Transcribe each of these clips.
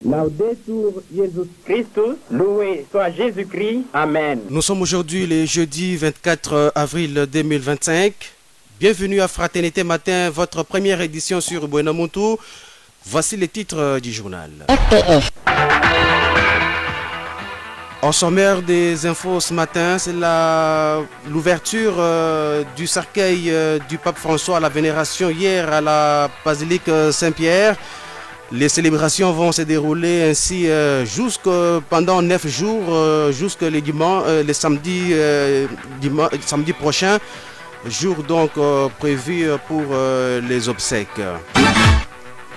Laudetur Jesus Christus, loué soit Jésus-Christ, Amen. Nous sommes aujourd'hui le jeudi 24 avril 2025. Bienvenue à Fraternité Matin, votre première édition sur Buenamontu. Voici les titres du journal. Au sommaire des infos ce matin, c'est l'ouverture du cercueil du pape François à la vénération hier à la basilique Saint-Pierre. Les célébrations vont se dérouler ainsi pendant 9 jours, jusqu'au le samedi prochain, jour donc prévu pour les obsèques.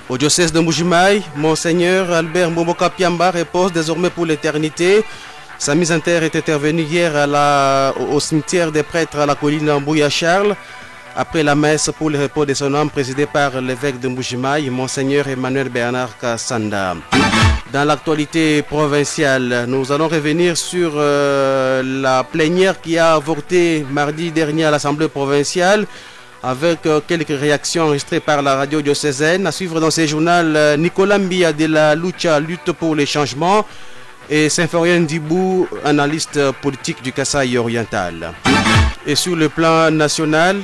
Au diocèse de Mbuji-Mayi, Monseigneur Albert Mbomboka Piamba repose désormais pour l'éternité. Sa mise en terre est intervenue hier au cimetière des prêtres à la colline Mbouya Charles. Après la messe pour le repos de son âme présidée par l'évêque de Mbuji-Mayi, Monseigneur Emmanuel Bernard Kasanda. Dans l'actualité provinciale, nous allons revenir sur la plénière qui a avorté mardi dernier à l'Assemblée provinciale avec quelques réactions enregistrées par la radio diocésaine. À suivre dans ce journal, Nicolas Mbia de la lutte pour les changements et Symphorien Dibou, analyste politique du Kasaï oriental. Et sur le plan national,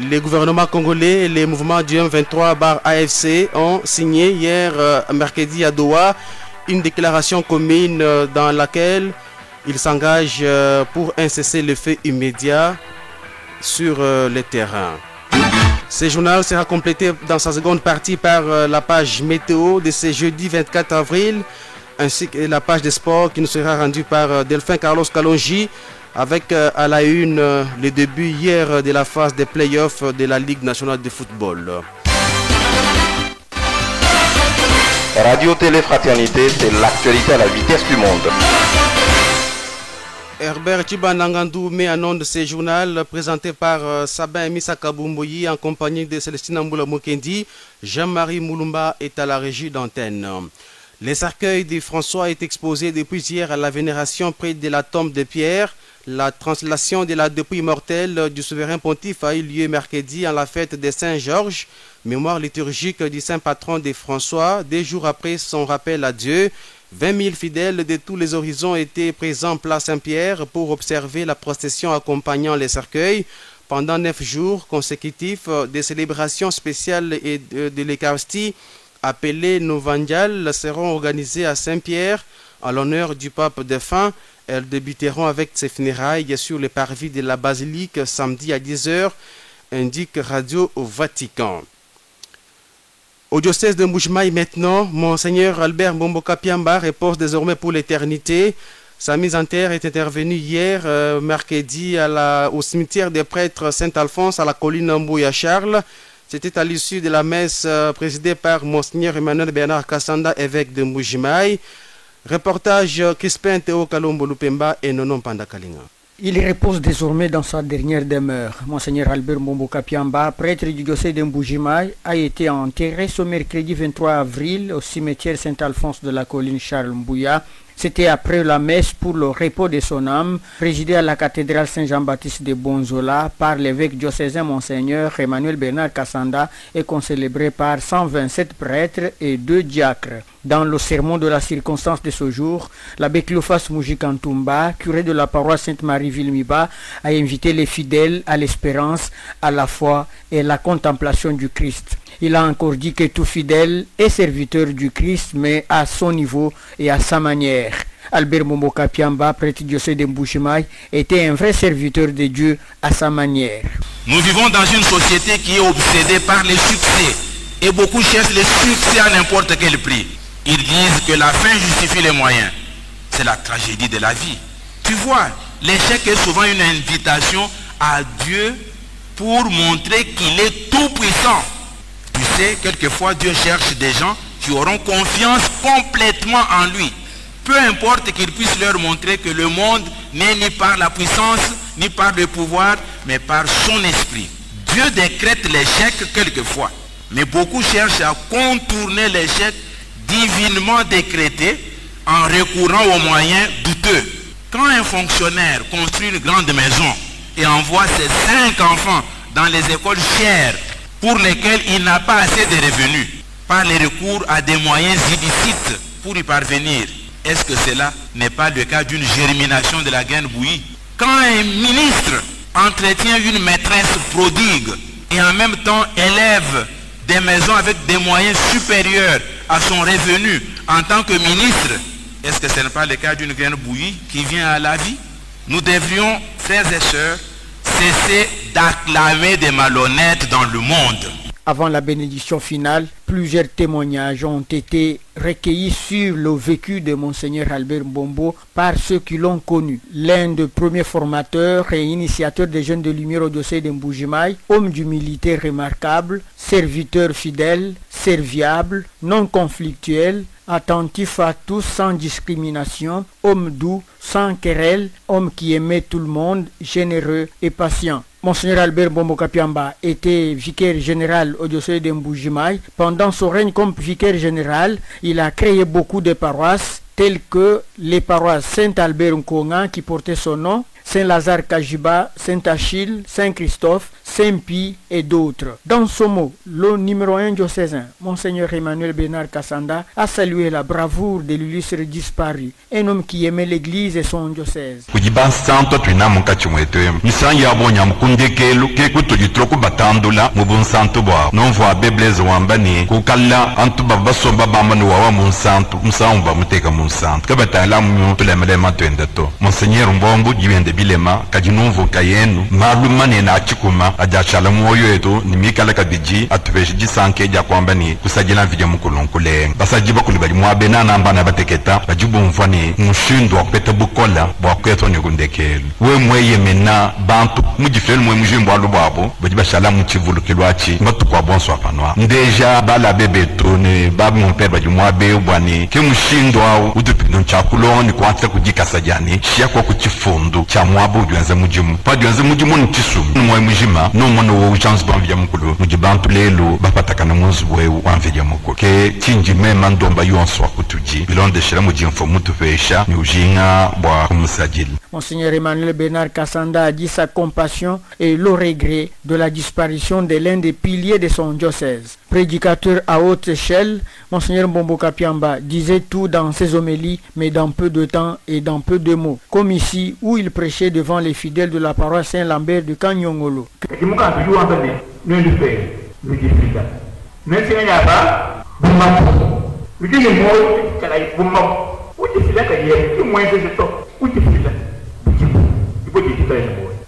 les gouvernements congolais et les mouvements du M23-AFC ont signé hier mercredi à Doha une déclaration commune dans laquelle ils s'engagent pour un cessez-le-feu immédiat sur le terrain. Ce journal sera complété dans sa seconde partie par la page météo de ce jeudi 24 avril ainsi que la page des sports qui nous sera rendue par Delphin Carlos Kalonji, avec à la une le début hier de la phase des playoffs de la Ligue nationale de football. Radio Télé Fraternité, c'est l'actualité à la vitesse du monde. Herbert Chibanangandou met en onde ce journal présenté par Sabin Missa Kaboumboyi en compagnie de Célestine Amboula Mokendi. Jean-Marie Moulumba est à la régie d'antenne. Le cercueil de François est exposé depuis hier à la vénération près de la tombe de Pierre. La translation de la dépouille mortelle du souverain pontife a eu lieu mercredi en la fête de Saint-Georges, mémoire liturgique du saint patron de François. 2 jours après son rappel à Dieu, 20 000 fidèles de tous les horizons étaient présents place Saint-Pierre pour observer la procession accompagnant les cercueils. Pendant 9 jours consécutifs, des célébrations spéciales et de l'Eucharistie appelées Novandiales seront organisées à Saint-Pierre en l'honneur du pape défunt. Elles débuteront avec ses funérailles sur le parvis de la basilique samedi à 10h, indique Radio au Vatican. Au diocèse de Mbuji-Mayi maintenant, Monseigneur Albert Mbomboka Piamba repose désormais pour l'éternité. Sa mise en terre est intervenue hier, mercredi, au cimetière des prêtres Saint-Alphonse à la colline Mbouya Charles. C'était à l'issue de la messe présidée par Monseigneur Emmanuel Bernard Kasanda, évêque de Mbuji-Mayi. Reportage Crispin Théo Kalombo Lupemba et Nonon Pandakalinga. Il repose désormais dans sa dernière demeure. Monseigneur Albert Mbomboka Piamba, prêtre du diocèse de Mbuji-Mayi, a été enterré ce mercredi 23 avril au cimetière Saint-Alphonse de la colline Charles Mbouya. C'était après la messe pour le repos de son âme, présidée à la cathédrale Saint-Jean-Baptiste de Bonzola par l'évêque diocésain Monseigneur Emmanuel Bernard Kasanda et concélébrée par 127 prêtres et 2 diacres. Dans le sermon de la circonstance de ce jour, l'abbé Cléophas Mujikantumba, curé de la paroisse Sainte-Marie-Vilmiba, a invité les fidèles à l'espérance, à la foi et à la contemplation du Christ. Il a encore dit que tout fidèle est serviteur du Christ, mais à son niveau et à sa manière. Albert Mbomboka Piamba, prêtre diocèse de Mbuji-Mayi, était un vrai serviteur de Dieu à sa manière. Nous vivons dans une société qui est obsédée par les succès. Et beaucoup cherchent les succès à n'importe quel prix. Ils disent que la fin justifie les moyens. C'est la tragédie de la vie. Tu vois, l'échec est souvent une invitation à Dieu pour montrer qu'il est tout puissant. Tu sais, quelquefois Dieu cherche des gens qui auront confiance complètement en lui. Peu importe qu'il puisse leur montrer que le monde n'est ni par la puissance, ni par le pouvoir, mais par son esprit. Dieu décrète l'échec quelquefois. Mais beaucoup cherchent à contourner l'échec divinement décrété en recourant aux moyens douteux. Quand un fonctionnaire construit une grande maison et envoie ses 5 enfants dans les écoles chères pour lesquelles il n'a pas assez de revenus, par les recours à des moyens illicites pour y parvenir. Est-ce que cela n'est pas le cas d'une germination de la graine bouillie? Quand un ministre entretient une maîtresse prodigue et en même temps élève des maisons avec des moyens supérieurs à son revenu en tant que ministre, est-ce que ce n'est pas le cas d'une graine bouillie qui vient à la vie? Nous devrions, frères et sœurs, cesser d'acclamer des malhonnêtes dans le monde. Avant la bénédiction finale, plusieurs témoignages ont été recueillis sur le vécu de Monseigneur Albert Mbombo par ceux qui l'ont connu. L'un des premiers formateurs et initiateurs des Jeunes de Lumière au diocèse de Mbuji-Mayi, homme d'humilité remarquable, serviteur fidèle, serviable, non conflictuel, attentif à tous sans discrimination, homme doux, sans querelle, homme qui aimait tout le monde, généreux et patient. Monseigneur Albert Mbombo Kapiamba était vicaire général au diocèse de Mbuji-Mayi. Pendant son règne comme vicaire général, il a créé beaucoup de paroisses telles que les paroisses Saint-Albert Nkonga qui portaient son nom, Saint-Lazare Kajiba, Saint-Achille, Saint-Christophe, Saint-Pie et d'autres. Dans ce mot, le numéro 1 diocésain, Monseigneur Emmanuel Bernard Kassanda, a salué la bravoure de l'illustre disparu, un homme qui aimait l'église et son diocèse. Monseigneur Mbombo bilema kajinuvu kayenu malumane na chikuma ajachala moyo yetu nimikala kabiji atuveji sanke ja kwamba ni kusajila vija mukulunkulenga basajiba kulibali mwabena namba na bateketa bajibu mfani mushindo kupeta bukola bwa kweto ni kundekelu we mweye mena bantu mujifelu mwe mujimbo alu babo bajiba shala muchivulu kilwachi matu kwa bonso apanwa ndeja bala bebe tone babu mpe baji mwabe bwani ke mushindo au udupino chakuloni kwatsa kujikasa jani shia kwa kuchifundu cha mwabu duanze mujimu pa duanze mujimu ntisu mwe mujima no mono wo chance bamvya mukulu mujibantu lelo bapataka na munzu bwe wanvya mukulu ke tinji mema ndomba yonso akutuji bilonde shira mujimfo mutuvesha ni ujinga bwa kumusajili. Monseigneur Emmanuel Bernard Kassanda a dit sa compassion et le regret de la disparition de l'un des piliers de son diocèse. Prédicateur à haute échelle, Monseigneur Mbombo Kapiamba disait tout dans ses homélies, mais dans peu de temps et dans peu de mots. Comme ici, où il prêchait devant les fidèles de la paroisse Saint-Lambert de Kanyongolo.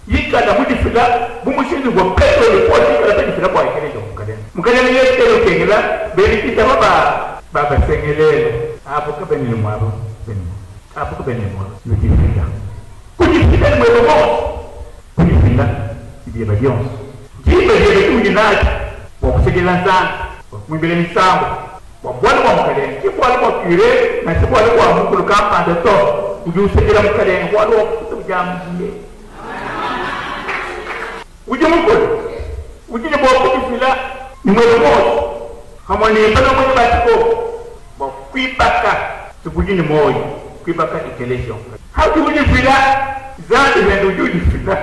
Yikala mudifila bumushindi go peto le poti kala tafila kwa ikelejo mukadeni yetelo kengela belikita baba sengelele hapo kabeni mwabo hapo kabeni mwabo yikifika kujifika ni mwebo kujifika ndiye bajonso jibe ndiye kujinaji kwa kusekela sana mwimbele misambo kwa bwana kwa mukadeni kibwala kwa kire na kibwala kwa mukulu kamba ndato ujusekela mukadeni kwa lo kujambiye ujye mukuru ujye boko kufila nimwebo hamani pala mwe batiko bo kwipaka tukujini moyo kwipaka ikelesho hatu kujini fila zandi wendo judi fila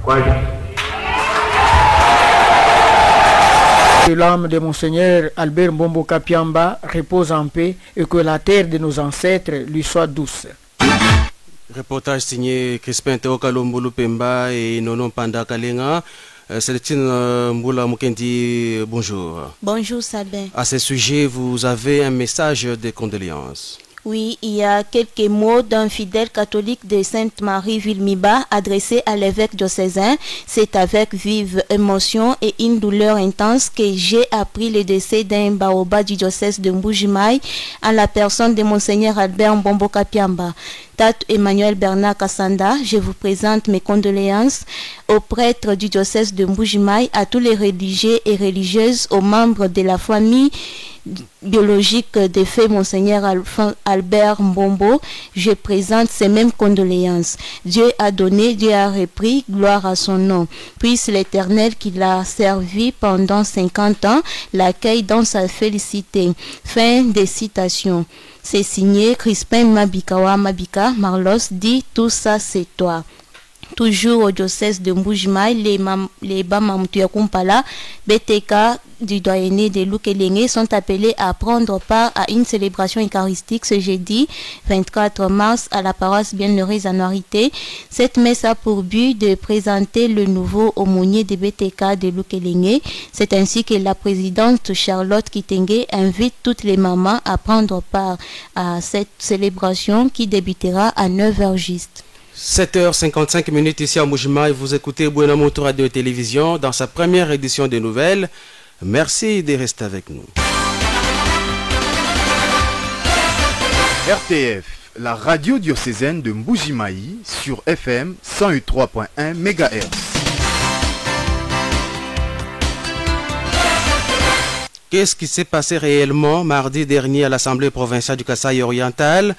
kwa hiyo Que l'âme de Monseigneur Albert Mbombo Kapiamba repose en paix et que la terre de nos ancêtres lui soit douce. Reportage signé Crispin Teokalombolo Pemba et Nonon Panda Kalenga. Célestine Mboula Mukendi, bonjour. Bonjour Sabin. À ce sujet, vous avez un message de condoléances. Oui, il y a quelques mots d'un fidèle catholique de Sainte-Marie Vilmiba adressé à l'évêque diocésain. C'est avec vive émotion et une douleur intense que j'ai appris le décès d'un baoba du diocèse de Mbuji-Mayi en la personne de Monseigneur Albert Mbombo Kapiamba. Tate Emmanuel Bernard Kassanda, je vous présente mes condoléances aux prêtres du diocèse de Mbuji-Mayi, à tous les religieux et religieuses, aux membres de la famille biologique de feu Monseigneur Albert Mbombo. Je présente ces mêmes condoléances. Dieu a donné, Dieu a repris, gloire à son nom. Puisse l'Éternel qui l'a servi pendant 50 ans l'accueille dans sa félicité. Fin des citations. C'est signé Crispin Mabikawa Mabika Marlos dit tout ça c'est toi. Toujours au diocèse de Mbujimaï, les Bamamoutuya Kumpala, BTK du doyenné de Lukelenge sont appelés à prendre part à une célébration eucharistique ce jeudi 24 mars à la paroisse Bienheureuse à Noirité. Cette messe a pour but de présenter le nouveau aumônier de BTK de Lukelenge. C'est ainsi que la présidente Charlotte Kitenge invite toutes les mamans à prendre part à cette célébration qui débutera à 9h juste. 7h55 ici à Mbujimaï, vous écoutez Buenamoto Radio et Télévision dans sa première édition des nouvelles. Merci de rester avec nous. RTF, la radio diocésaine de Mbujimaï sur FM 103.1 MHz. Qu'est-ce qui s'est passé réellement mardi dernier à l'Assemblée provinciale du Kasaï oriental?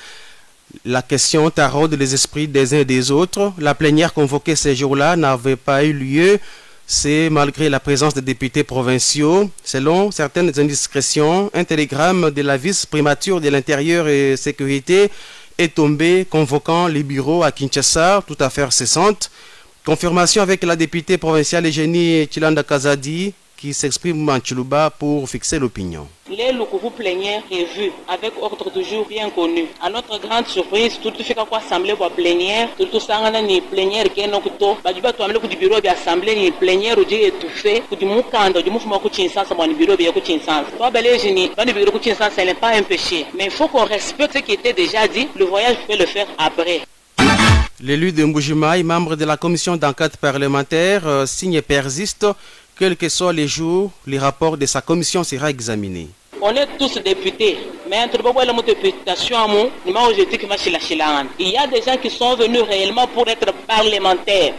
La question taraude les esprits des uns et des autres. La plénière convoquée ces jours-là n'avait pas eu lieu. C'est malgré la présence des députés provinciaux. Selon certaines indiscrétions, un télégramme de la vice-primature de l'Intérieur et Sécurité est tombé convoquant les bureaux à Kinshasa, toute affaire cessante. Confirmation avec la députée provinciale Eugénie Chilanda Kazadi qui s'exprime en Chiluba pour fixer l'opinion. Les locaux plénières prévus avec ordre du jour bien connu. À notre grande surprise, tout fait quoi assemblée pour plénière, tout ça on a une plénière qui est non couteau. Bah du bas toi le bureau de assemblée une plénière où j'ai étouffé, où du moukando, du mouvement couchin sans mon bureau bien couchin sans. Toi belle génie, dans le bureau couchin sans, ce n'est pas un péché, mais il faut qu'on respecte ce qui était déjà dit. Le voyage peut le faire après. L'élu de Mbujimaï, membre de la commission d'enquête parlementaire, signe et persiste. Quels que soient les jours, les rapports de sa commission sera examiné. On est tous députés, mais entre la députation, il y a des gens qui sont venus réellement pour être parlementaires.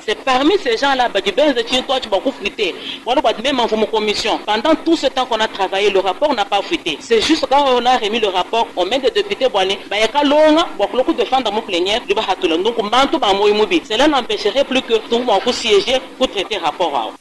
C'est parmi ces gens-là, même en commission. Pendant tout ce temps qu'on a travaillé, le rapport n'a pas fuité. C'est juste quand on a remis le rapport, on met des députés, cela n'empêcherait plus que tout le monde siéger pour traiter le rapport.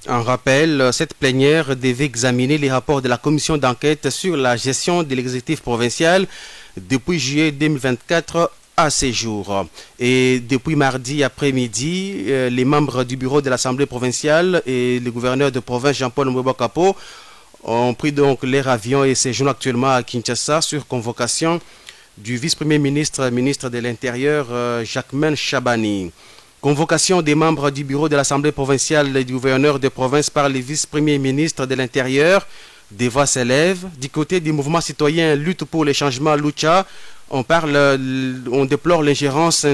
En rappel, cette plénière devait examiner les rapports de la commission d'enquête sur la gestion de l'exécutif provincial depuis juillet 2024 à ces jours. Et depuis mardi après-midi, les membres du bureau de l'Assemblée provinciale et le gouverneur de province Jean-Paul Moubokapo ont pris donc leur avion et séjournent actuellement à Kinshasa sur convocation du vice-premier ministre, ministre de l'Intérieur, Jacquemain Chabani. Convocation des membres du bureau de l'Assemblée provinciale et du gouverneur de province par le vice-premier ministre de l'Intérieur. Des voix s'élèvent. Du côté du mouvement citoyen Lutte pour les changements Lucha, on déplore l'ingérence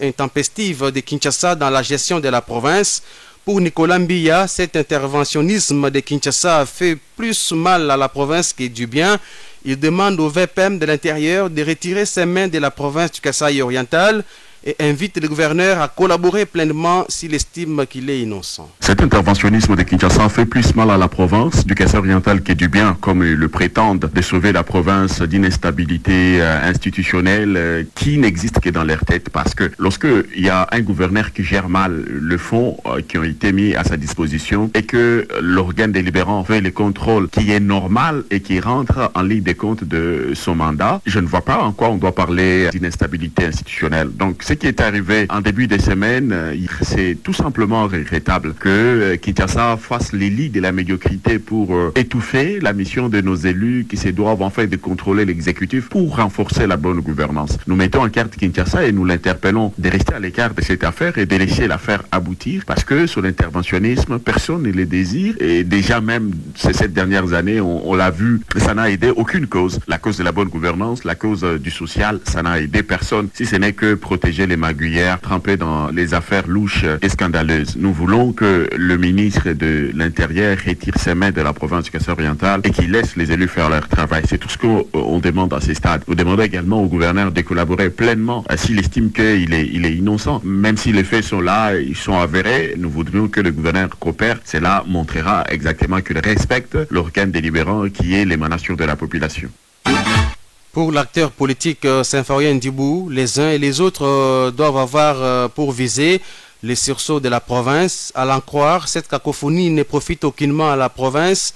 intempestive de Kinshasa dans la gestion de la province. Pour Nicolas Mbiya, cet interventionnisme de Kinshasa fait plus mal à la province que du bien. Il demande au VPM de l'Intérieur de retirer ses mains de la province du Kasaï oriental et invite le gouverneur à collaborer pleinement s'il estime qu'il est innocent. Cet interventionnisme de Kinshasa fait plus mal à la province du Kasaï oriental que du bien, comme le prétendent, de sauver la province d'une instabilité institutionnelle qui n'existe que dans leur tête. Parce que lorsque il y a un gouverneur qui gère mal le fonds qui ont été mis à sa disposition et que l'organe délibérant fait le contrôle qui est normal et qui rentre en ligne de compte de son mandat, je ne vois pas en quoi on doit parler d'une instabilité institutionnelle. Donc, ce qui est arrivé en début de semaine, c'est tout simplement regrettable que Kinshasa fasse les lits de la médiocrité pour étouffer la mission de nos élus qui se doivent en fait de contrôler l'exécutif pour renforcer la bonne gouvernance. Nous mettons en carte Kinshasa et nous l'interpellons de rester à l'écart de cette affaire et de laisser l'affaire aboutir parce que sur l'interventionnisme, personne ne le désire et déjà même ces 7 dernières années, on l'a vu, ça n'a aidé aucune cause. La cause de la bonne gouvernance, la cause du social, ça n'a aidé personne si ce n'est que protéger les magouillères trempées dans les affaires louches et scandaleuses. Nous voulons que le ministre de l'Intérieur retire ses mains de la province du Kasaï oriental et qu'il laisse les élus faire leur travail. C'est tout ce qu'on demande à ces stades. Nous demandons également au gouverneur de collaborer pleinement s'il estime qu'il est innocent. Même si les faits sont là, ils sont avérés, nous voudrions que le gouverneur coopère. Cela montrera exactement qu'il respecte l'organe délibérant qui est l'émanation de la population. Pour l'acteur politique Symphorien Ndibou, les uns et les autres doivent avoir pour viser les sursauts de la province. À l'en croire, cette cacophonie ne profite aucunement à la province.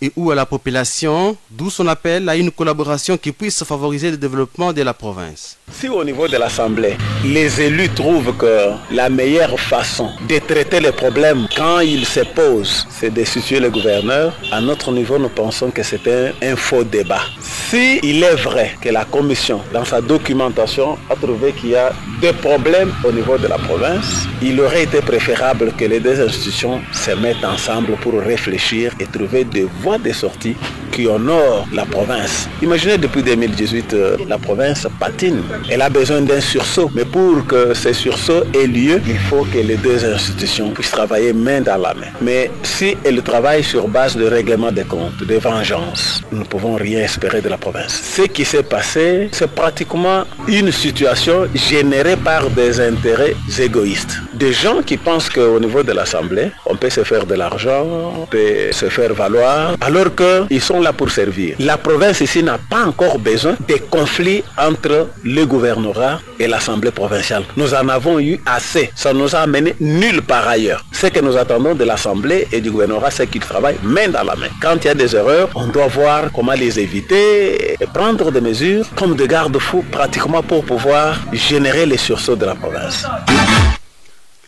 et ou à la population, d'où son appel à une collaboration qui puisse favoriser le développement de la province. Si au niveau de l'Assemblée, les élus trouvent que la meilleure façon de traiter les problèmes quand ils se posent, c'est de situer le gouverneur, à notre niveau, nous pensons que c'est un faux débat. Si il est vrai que la Commission, dans sa documentation, a trouvé qu'il y a des problèmes au niveau de la province, il aurait été préférable que les deux institutions se mettent ensemble pour réfléchir et trouver des voies de sortie qui honorent la province. Imaginez, depuis 2018, la province patine. Elle a besoin d'un sursaut. Mais pour que ce sursaut ait lieu, il faut que les deux institutions puissent travailler main dans la main. Mais si elles travaillent sur base de règlement des comptes, de vengeance, nous ne pouvons rien espérer de la province. Ce qui s'est passé, c'est pratiquement une situation générée par des intérêts égoïstes. Des gens qui pensent qu'au niveau de l'Assemblée, on peut se faire de l'argent, on peut se faire valoir, alors qu'ils sont là pour servir. La province ici n'a pas encore besoin de conflits entre le gouvernorat et l'Assemblée provinciale. Nous en avons eu assez. Ça nous a amené nulle part ailleurs. Ce que nous attendons de l'Assemblée et du gouvernorat, c'est qu'ils travaillent main dans la main. Quand il y a des erreurs, on doit voir comment les éviter et prendre des mesures comme des garde-fous pratiquement pour pouvoir générer les sursauts de la province.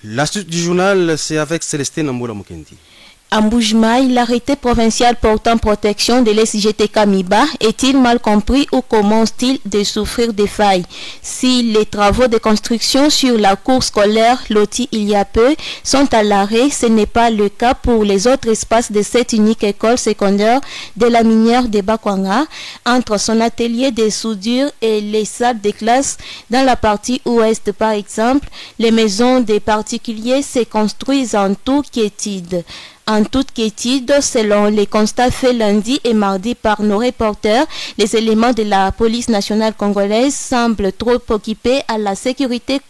La suite du journal, c'est avec Célestine Amboula Mukendi. À Mbujimaï, l'arrêté provincial portant protection de l'SGTK MIBA est-il mal compris ou commence-t-il de souffrir des failles? Si les travaux de construction sur la cour scolaire lotie il y a peu sont à l'arrêt, ce n'est pas le cas pour les autres espaces de cette unique école secondaire de la minière de Bakwanga, entre son atelier de soudure et les salles de classe. Dans la partie ouest, par exemple, les maisons des particuliers se construisent en toute quiétude. En toute quiétude, selon les constats faits lundi et mardi par nos reporters, les éléments de la police nationale congolaise semblent trop occupés à la sécurité.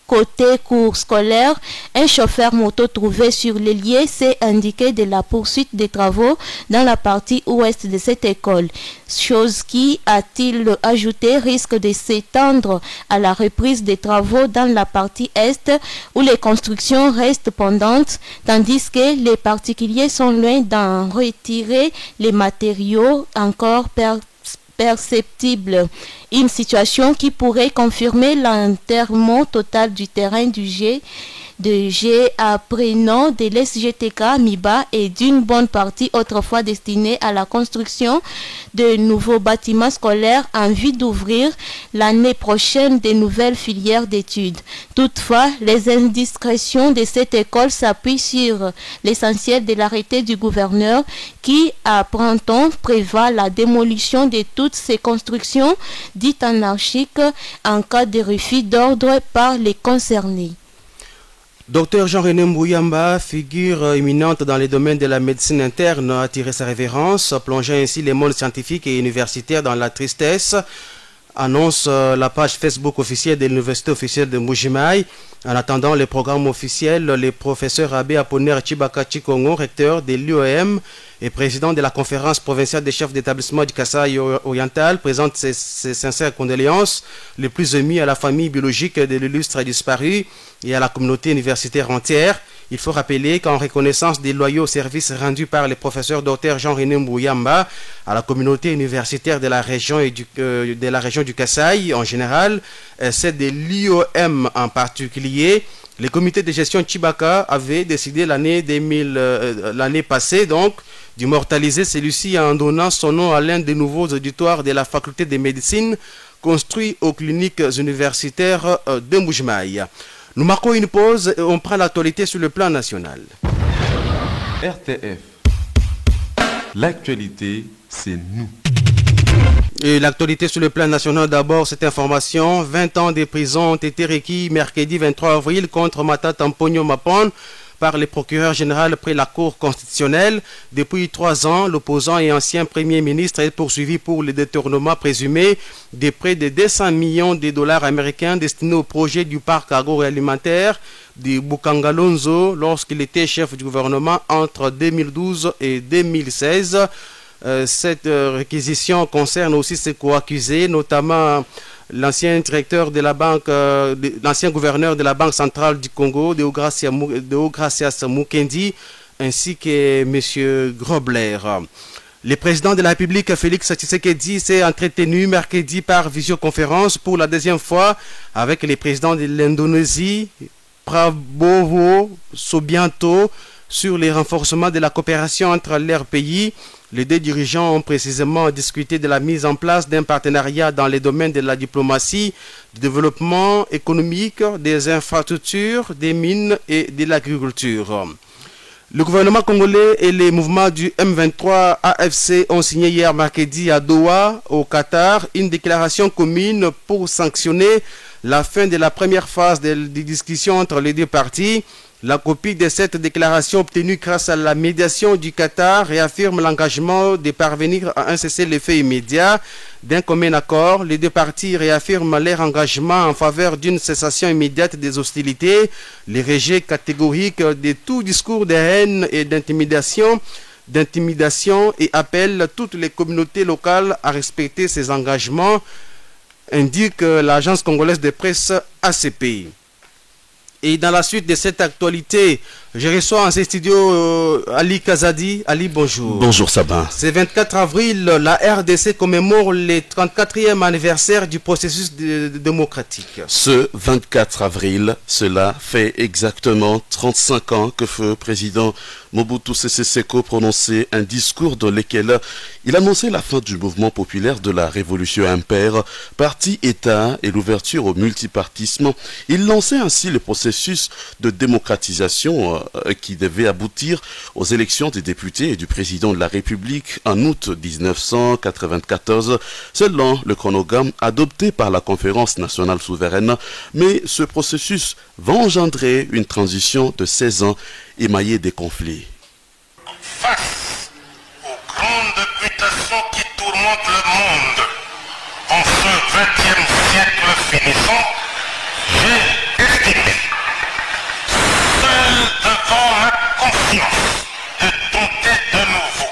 Côté cours scolaire, un chauffeur moto trouvé sur les lieux s'est indiqué de la poursuite des travaux dans la partie ouest de cette école. Chose qui, a-t-il ajouté, risque de s'étendre à la reprise des travaux dans la partie est où les constructions restent pendantes, tandis que les particuliers sont loin d'en retirer les matériaux encore perceptible. Une situation qui pourrait confirmer l'enterrement total du terrain du G à prénom de l'SGTK MIBA et d'une bonne partie autrefois destinée à la construction de nouveaux bâtiments scolaires en vue d'ouvrir l'année prochaine de nouvelles filières d'études. Toutefois, les indiscrétions de cette école s'appuient sur l'essentiel de l'arrêté du gouverneur qui, à printemps, prévoit la démolition de toutes ces constructions dites anarchiques en cas de refus d'ordre par les concernés. Docteur Jean-René Mbouyamba, figure éminente dans les domaines de la médecine interne, a attiré sa révérence, plongeant ainsi les mondes scientifiques et universitaires dans la tristesse, annonce la page Facebook officielle de l'Université officielle de Mbujimaï. En attendant les programmes officiels, le professeur Abbé Apollinaire Tshibaka Tshikongo, recteur de l'UEM et président de la conférence provinciale des chefs d'établissement du Kasaï oriental, présente ses sincères condoléances les plus émues à la famille biologique de l'illustre disparu et à la communauté universitaire entière. Il faut rappeler qu'en reconnaissance des loyaux services rendus par le professeur Dr Jean-René Mbouyamba à la communauté universitaire de la région et du Kasaï en général, c'est de l'IOM en particulier, le comité de gestion Tshibaka avait décidé l'année passée donc d'immortaliser celui-ci en donnant son nom à l'un des nouveaux auditoires de la faculté de médecine construit aux cliniques universitaires de Mbujimaï. Nous marquons une pause et on prend l'actualité sur le plan national. RTF. L'actualité, c'est nous. Et l'actualité sur le plan national d'abord, cette information. 20 ans de prison ont été requis mercredi 23 avril contre Matata Mponyo Mapon par le procureur général près la Cour constitutionnelle. Depuis 3 ans, l'opposant et ancien Premier ministre est poursuivi pour le détournement présumé de près de 200 millions de dollars américains destinés au projet du parc agroalimentaire de Bukangalonzo lorsqu'il était chef du gouvernement entre 2012 et 2016. Cette réquisition concerne aussi ses co-accusés, notamment l'ancien directeur de la banque, l'ancien gouverneur de la Banque centrale du Congo, Deogracias Mukendi, ainsi que M. Grobler. Le président de la République, Félix Tshisekedi, s'est entretenu mercredi par visioconférence pour la deuxième fois avec les présidents de l'Indonésie, Prabowo Subianto, sur les renforcements de la coopération entre leurs pays. Les deux dirigeants ont précisément discuté de la mise en place d'un partenariat dans les domaines de la diplomatie, du développement économique, des infrastructures, des mines et de l'agriculture. Le gouvernement congolais et les mouvements du M23 AFC ont signé hier mercredi à Doha, au Qatar, une déclaration commune pour sanctionner la fin de la première phase des discussions entre les deux parties. La copie de cette déclaration obtenue grâce à la médiation du Qatar réaffirme l'engagement de parvenir à un cessez-le-feu immédiat. D'un commun accord, les deux parties réaffirment leur engagement en faveur d'une cessation immédiate des hostilités, le rejet catégorique de tout discours de haine et d'intimidation et appellent toutes les communautés locales à respecter ces engagements, indique l'agence congolaise de presse ACP. Et dans la suite de cette actualité, je reçois en ces studios Ali Kazadi. Ali, bonjour. Bonjour Sabin. Ce 24 avril, la RDC commémore le 34e anniversaire du processus démocratique. Ce 24 avril, cela fait exactement 35 ans que feu président Mobutu Sese Seko prononçait un discours dans lequel il annonçait la fin du mouvement populaire de la révolution impaire, parti-État et l'ouverture au multipartisme. Il lançait ainsi le processus de démocratisation qui devait aboutir aux élections des députés et du président de la République en août 1994, selon le chronogramme adopté par la conférence nationale souveraine. Mais ce processus va engendrer une transition de 16 ans émaillée des conflits. Face aux grandes mutations qui tourmentent le monde en ce 20e siècle finissant, j'ai estimé, seul devant ma conscience, de tenter de nouveau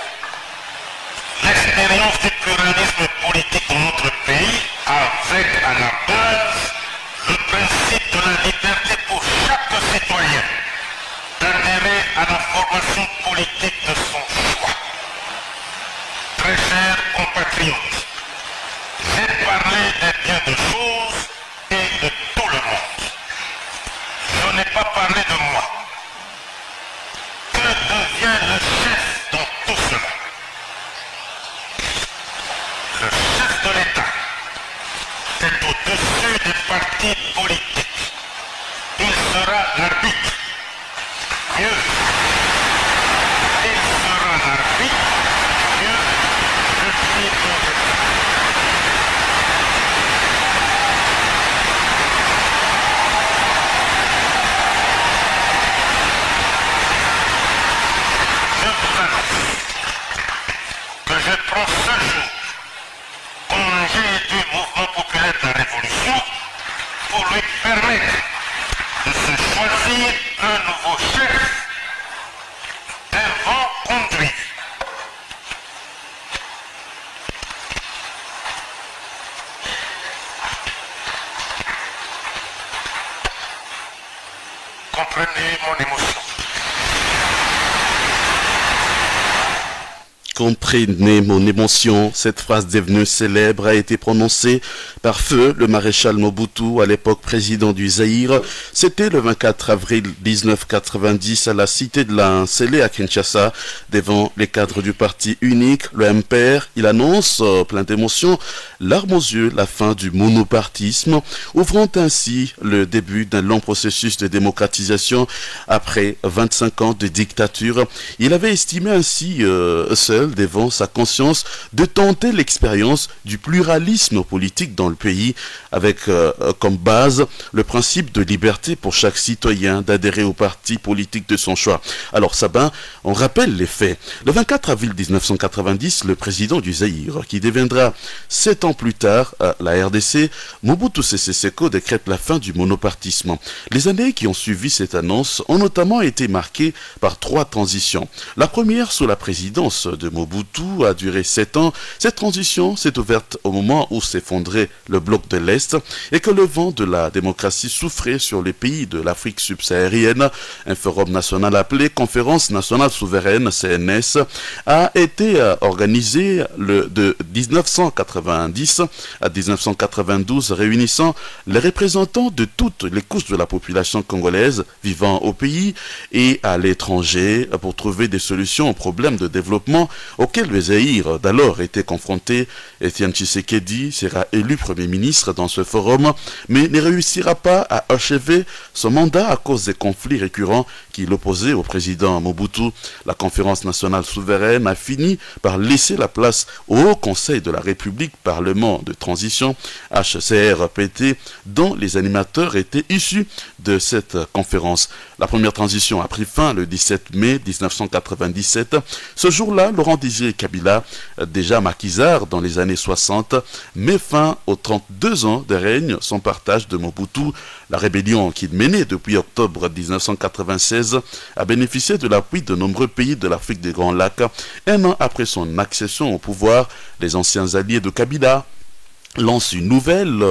l'expérience du pluralisme politique dans notre pays avec à la base le principe de la liberté pour chaque citoyen d'adhérer à la formation politique de son choix. Très chers compatriotes, j'ai parlé de bien de choses et de tout le monde. Je n'ai pas parlé de moi. Que devient le chef dans tout cela? Le chef de l'État est au-dessus des partis politiques. Il sera l'arbitre. Mieux, il sera l'arbitre. Mieux, je suis le Je vous annonce que je prends ce jour congé du mouvement populaire de la Révolution pour lui permettre de se choisir un nouveau chef devant conduire. Comprenez mon émotion. Comprenez mon émotion, cette phrase devenue célèbre a été prononcée par feu le maréchal Mobutu, à l'époque président du Zaïre. C'était le 24 avril 1990 à la cité de la Nsele à Kinshasa, devant les cadres du parti unique, le MPR. Il annonce, plein d'émotion, larmes aux yeux, la fin du monopartisme, ouvrant ainsi le début d'un long processus de démocratisation après 25 ans de dictature. Il avait estimé ainsi seul devant sa conscience de tenter l'expérience du pluralisme politique dans le pays avec comme base le principe de liberté pour chaque citoyen d'adhérer au parti politique de son choix. Alors Sabin, on rappelle les faits. Le 24 avril 1990, le président du Zaïre, qui deviendra 7 ans plus tard la RDC, Mobutu Sese Seko décrète la fin du monopartisme. Les années qui ont suivi cette annonce ont notamment été marquées par 3 transitions. La première sous la présidence de Mobutu a duré 7 ans. Cette transition s'est ouverte au moment où s'effondrait le bloc de l'Est et que le vent de la démocratie souffrait sur les pays de l'Afrique subsaharienne. Un forum national appelé Conférence nationale souveraine, CNS, a été organisé de 1990 à 1992, réunissant les représentants de toutes les couches de la population congolaise vivant au pays et à l'étranger pour trouver des solutions aux problèmes de développement auxquels le Zaïre d'alors était confronté. Etienne Tshisekedi sera élu Premier ministre dans ce forum, mais ne réussira pas à achever son mandat à cause des conflits récurrents qui l'opposaient au président Mobutu. La conférence nationale souveraine a fini par laisser la place au Haut Conseil de la République, Parlement de transition, HCRPT, dont les animateurs étaient issus de cette conférence. La première transition a pris fin le 17 mai 1997. Ce jour-là, Laurent-Désiré Kabila, déjà maquisard dans les années 60, met fin aux 32 ans de règne sans partage de Mobutu. La rébellion qu'il menait depuis octobre 1996 a bénéficié de l'appui de nombreux pays de l'Afrique des Grands Lacs. Un an après son accession au pouvoir, les anciens alliés de Kabila lance une nouvelle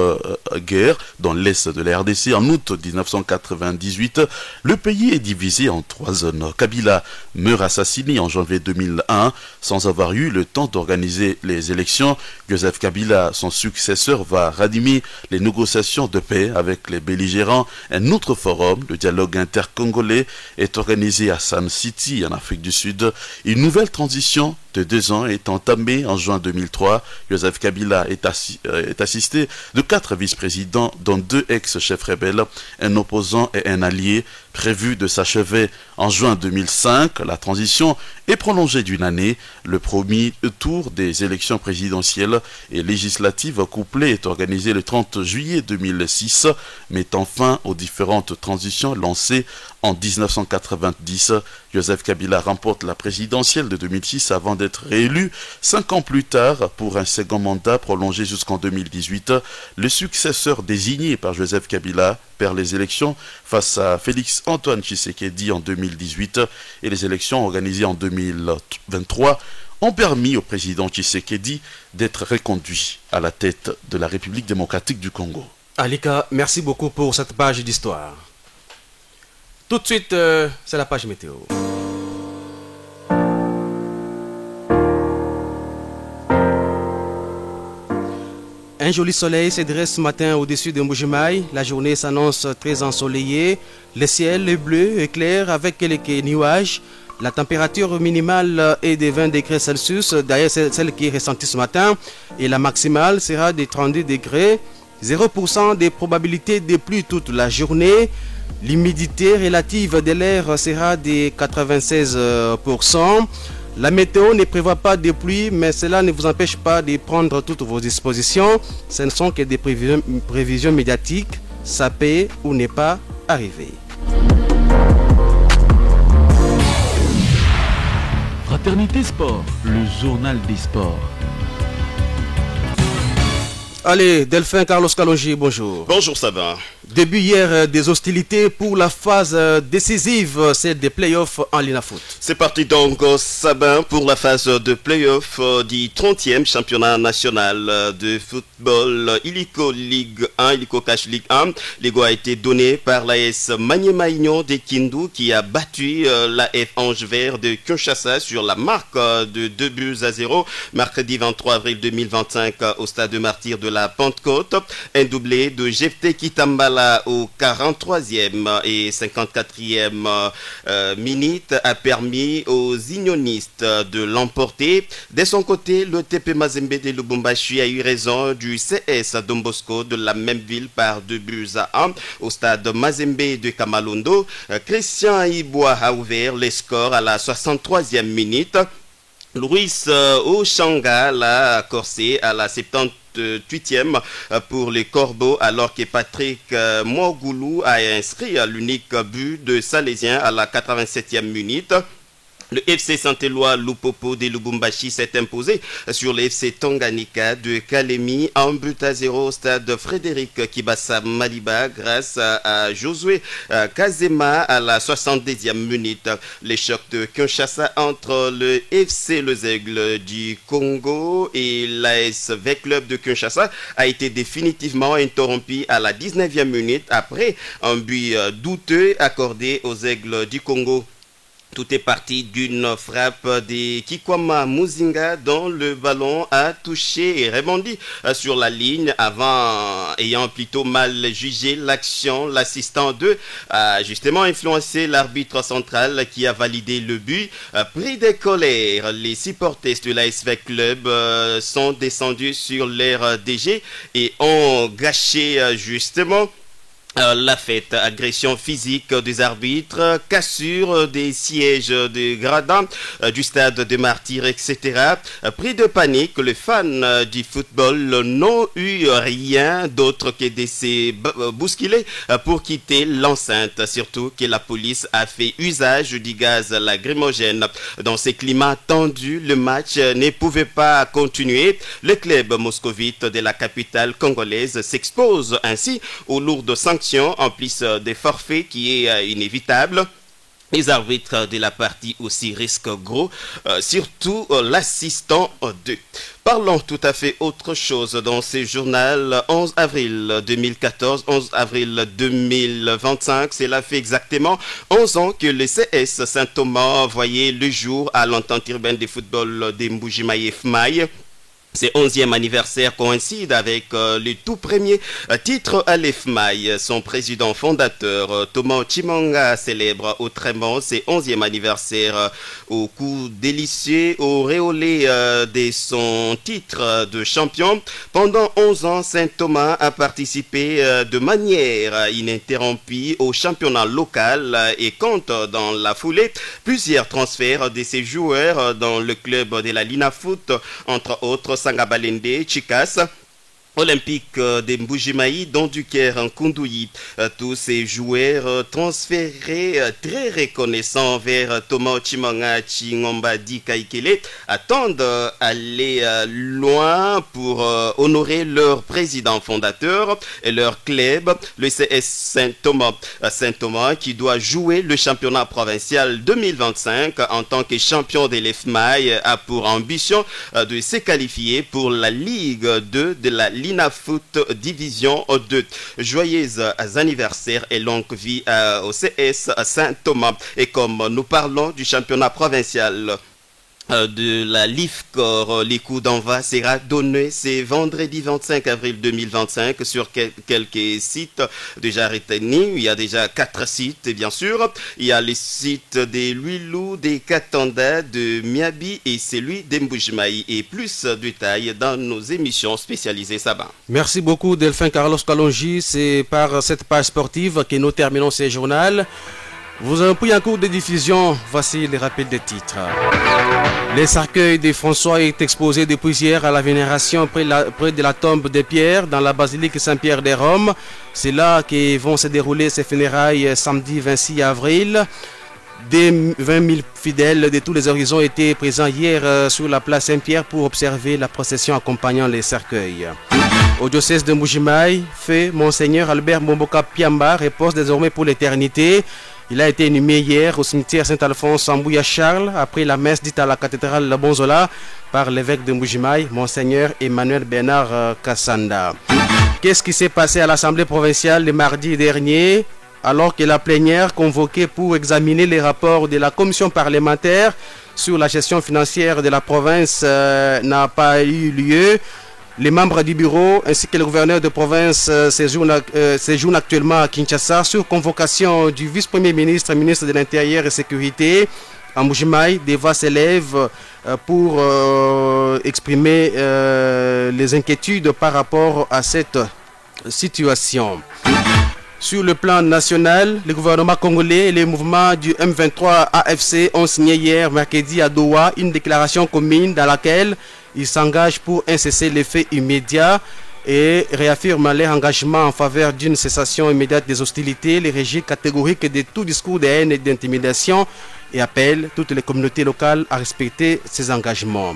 guerre dans l'est de la RDC en août 1998. Le pays est divisé en 3 zones. Kabila meurt assassiné en janvier 2001 sans avoir eu le temps d'organiser les élections. Joseph Kabila, son successeur, va ranimer les négociations de paix avec les belligérants. Un autre forum, le dialogue intercongolais, est organisé à Sun City en Afrique du Sud. Une nouvelle transition de 2 ans est entamée en juin 2003. Joseph Kabila est assisté de 4 vice-présidents, dont 2 ex-chefs rebelles, un opposant et un allié, prévu de s'achever en juin 2005. La transition est prolongée d'1 année. Le premier tour des élections présidentielles et législatives couplées est organisé le 30 juillet 2006, mettant fin aux différentes transitions lancées en 1990. Joseph Kabila remporte la présidentielle de 2006 avant d'être réélu 5 ans plus tard pour un second mandat prolongé jusqu'en 2018. Le successeur désigné par Joseph Kabila perd les élections face à Félix Antoine Tshisekedi en 2018 et les élections organisées en 2023 ont permis au président Tshisekedi d'être reconduit à la tête de la République démocratique du Congo. Alika, merci beaucoup pour cette page d'histoire. Tout de suite, c'est la page météo. Un joli soleil se dresse ce matin au-dessus de Mbujimayi. La journée s'annonce très ensoleillée. Le ciel est bleu et clair avec quelques nuages. La température minimale est de 20 degrés Celsius, d'ailleurs c'est celle qui est ressentie ce matin. Et la maximale sera de 32 degrés. 0% de probabilité de pluie toute la journée. L'humidité relative de l'air sera de 96%. La météo ne prévoit pas de pluie, mais cela ne vous empêche pas de prendre toutes vos dispositions. Ce ne sont que des prévisions médiatiques. Ça peut ou n'est pas arrivé. Fraternité Sport, le journal des sports. Allez, Delphin Carlos Kalonji, bonjour. Bonjour Sabin. Début hier des hostilités pour la phase décisive, celle des playoffs en Linafoot. C'est parti donc Sabin pour la phase de playoff du 30e championnat national de football Illico Ligue 1, Illico Cash Ligue 1. L'ego a été donné par l'AS Maniema Union de Kindu qui a battu l'AF Ange Vert de Kinshasa sur la marque de 2-0 mercredi 23 avril 2025 au stade de Martyrs de la Pentecôte. Un doublé de Jefté Kitambala au 43e et 54e minute a permis aux unionistes de l'emporter. De son côté, le TP Mazembe de Lubumbashi a eu raison du CS Don Bosco de la même ville par 2-1 au stade Mazembe de Kamalondo. Christian Iboua a ouvert les scores à la 63e minute. Louis Ochanga l'a corsé à la 78e pour les Corbeaux, alors que Patrick Mogoulou a inscrit l'unique but de Salésien à la 87e minute. Le FC Saint-Éloi Lupopo de Lubumbashi s'est imposé sur le FC Tanganyika de Kalemi en but à 0 au stade Frédéric Kibasa Maliba grâce à Josué Kazema à la 70e minute. Les chocs de Kinshasa entre le FC Les Aigles du Congo et l'AS V-Club de Kinshasa a été définitivement interrompu à la 19e minute après un but douteux accordé aux Aigles du Congo. Tout est parti d'une frappe de Kikwama Muzinga dont le ballon a touché et rebondi sur la ligne avant, ayant plutôt mal jugé l'action. L'assistant 2 a justement influencé l'arbitre central qui a validé le but. Pris de colère, les supporters de l'ASV Club sont descendus sur leur DG et ont gâché justement la fête. Agression physique des arbitres, cassure des sièges de gradins du stade de Martyrs, etc. Pris de panique, les fans du football n'ont eu rien d'autre que de se bousculer pour quitter l'enceinte. Surtout que la police a fait usage du gaz lacrymogène. Dans ces climats tendus, le match ne pouvait pas continuer. Le club moscovite de la capitale congolaise s'expose ainsi aux lourdes sanctions en plus des forfaits qui est inévitable. Les arbitres de la partie aussi risquent gros, surtout l'assistant 2. Parlons tout à fait autre chose dans ce journal. 11 avril 2014, 11 avril 2025, cela fait exactement 11 ans que le CS Saint-Thomas voyait le jour à l'entente urbaine de football de Mbujimayi FMAI. Ses 11e anniversaire coïncide avec le tout premier titre à l'EFMAI. Son président fondateur, Thomas Chimonga, célèbre autrement ses 11e anniversaire au coup délicieux, au réolé de son titre de champion. Pendant 11 ans, Saint-Thomas a participé de manière ininterrompue au championnat local et compte dans la foulée plusieurs transferts de ses joueurs dans le club de la Lina Foot, entre autres Sangabalende, Chikas, Olympique de Mbujimayi, Don du Caire en Koundouyi. Tous ces joueurs transférés très reconnaissants vers Thomas Chimonga Chingomba Di Kaikele attendent aller loin pour honorer leur président fondateur et leur club, le CS Saint-Thomas. Saint-Thomas qui doit jouer le championnat provincial 2025 en tant que champion de l'EFMAI a pour ambition de se qualifier pour la Ligue 2 de la Lina Foot Division 2. Joyeux anniversaire et longue vie au CS Saint-Thomas. Et comme nous parlons du championnat provincial de la LIFCOR, les coups d'envoi sera donné ce vendredi 25 avril 2025 sur quelques sites déjà retenus. Il y a déjà 4 sites, bien sûr. Il y a les sites de Luilou, de Katanda, de Miabi et celui d'Mbujimayi. Et plus de détails dans nos émissions spécialisées Sabah. Merci beaucoup Delphin Carlos Kalonji. C'est par cette page sportive que nous terminons ce journal. Vous avez pris un cours de diffusion. Voici les rappels des titres. Le cercueil de François est exposé depuis hier à la vénération près de la tombe de Pierre dans la basilique Saint-Pierre de Rome. C'est là que vont se dérouler ces funérailles samedi 26 avril. Des 20 000 fidèles de tous les horizons étaient présents hier sur la place Saint-Pierre pour observer la procession accompagnant les cercueils. Au diocèse de Mbujimayi, fait Monseigneur Albert Mbomboka Piamba repose désormais pour l'éternité. Il a été inhumé hier au cimetière Saint-Alphonse en Bouya-Charles après la messe dite à la cathédrale La Bonzola par l'évêque de Mbujimayi, Monseigneur Emmanuel Bernard Kassanda. Qu'est-ce qui s'est passé à l'Assemblée provinciale le mardi dernier alors que la plénière convoquée pour examiner les rapports de la commission parlementaire sur la gestion financière de la province n'a pas eu lieu? Les membres du bureau ainsi que le gouverneur de province séjournent actuellement à Kinshasa sur convocation du vice-premier ministre, ministre de l'Intérieur et Sécurité. À Mbujimayi, des voix s'élèvent pour exprimer les inquiétudes par rapport à cette situation. Sur le plan national, le gouvernement congolais et les mouvements du M23 AFC ont signé hier, mercredi à Doha, une déclaration commune dans laquelle ils s'engagent pour un cessez-le-feu immédiat et réaffirment leur engagement en faveur d'une cessation immédiate des hostilités, les régimes catégoriques de tout discours de haine et d'intimidation et appelle toutes les communautés locales à respecter ces engagements.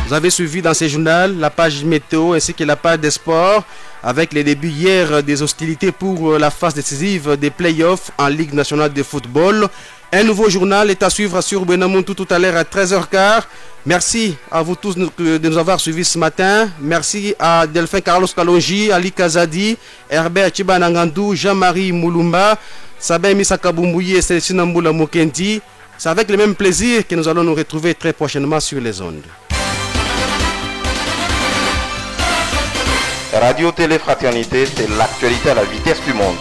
Vous avez suivi dans ce journal la page météo ainsi que la page des sports avec les débuts hier des hostilités pour la phase décisive des playoffs en Ligue nationale de football. Un nouveau journal est à suivre sur Benamontou tout à l'heure à 13h15. Merci à vous tous de nous avoir suivis ce matin. Merci à Delphin Carlos Kalonji, Ali Kazadi, Herbert Chibanangandou, Jean-Marie Moulumba, Sabin Misakabumbouye et Cécile Mboula Mokendi. C'est avec le même plaisir que nous allons nous retrouver très prochainement sur les ondes. Radio Télé Fraternité, c'est l'actualité à la vitesse du monde.